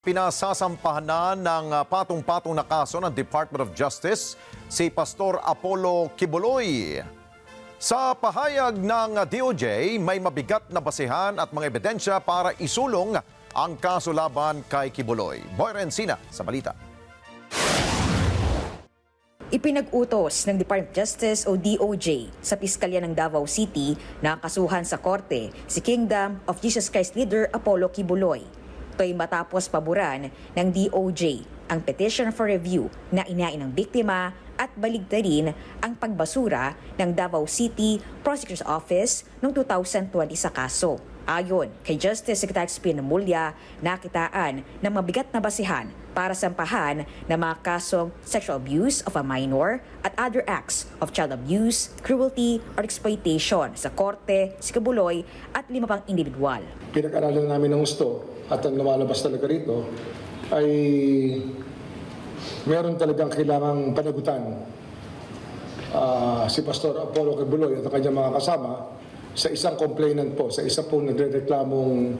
Pinasasampahan na ng patong-patong na kaso ng Department of Justice si Pastor Apollo Kibuloy. Sa pahayag ng DOJ, may mabigat na basehan at mga ebidensya para isulong ang kaso laban kay Kibuloy. Boy Rencina sa balita. Ipinag-utos ng Department of Justice o DOJ sa Piskalya ng Davao City na kasuhan sa korte si Kingdom of Jesus Christ leader Apollo Kibuloy. Ito'y matapos paboran ng DOJ ang petition for review na inain ng biktima at baligtarin ang pagbasura ng Davao City Prosecutor's Office noong 2020 sa kaso. Ayon kay Justice Secretary Spino Mulya, nakitaan ng mabigat na basihan para sampahan ng mga kasong sexual abuse of a minor at other acts of child abuse, cruelty, or exploitation sa korte, si Kibuloy at 5 pang individual. Pinag-aralan namin ng gusto at ang lumalabas talaga rito ay meron talagang kailangang panagutan si Pastor Apollo Kibuloy at ang kanyang mga kasama sa isang complainant po, sa isa po nagre-reklamong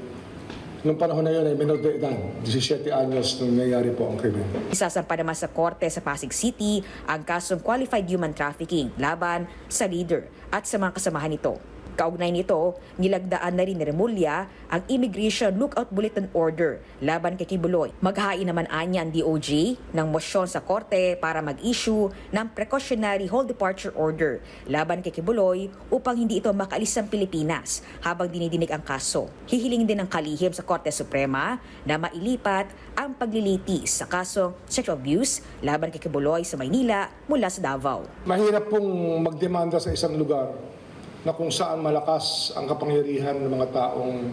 nung panahon na yun ay menor de edad, 17 anyos nung nangyayari po ang krimen. Isasampa naman sa korte sa Pasig City ang kasong qualified human trafficking laban sa leader at sa mga kasamahan nito. Kaugnay nito, nilagdaan na rin ni Remulla ang Immigration Lookout Bulletin Order laban kay Kibuloy. Maghain naman anya ang DOJ ng mosyon sa korte para mag-issue ng Precautionary Hold Departure Order laban kay Kibuloy upang hindi ito makaalis ng Pilipinas habang dinidinig ang kaso. Hihiling din ng kalihim sa Korte Suprema na mailipat ang paglilitis sa kasong sexual abuse laban kay Kibuloy sa Maynila mula sa Davao. Mahirap pong magdemanda sa isang lugar na kung saan malakas ang kapangyarihan ng mga taong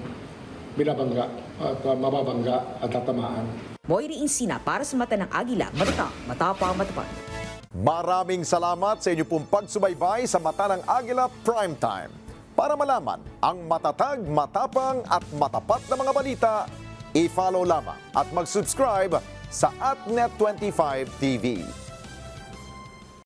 binabangga at mababangga at tatamaan. Boy Rencina para sa Mata ng Agila, matapang matapang. Maraming salamat sa inyo pong pagsubaybay sa Mata ng Agila Primetime. Para malaman ang matatag, matapang at matapat na mga balita, i-follow lamang at mag-subscribe sa @Net25 TV.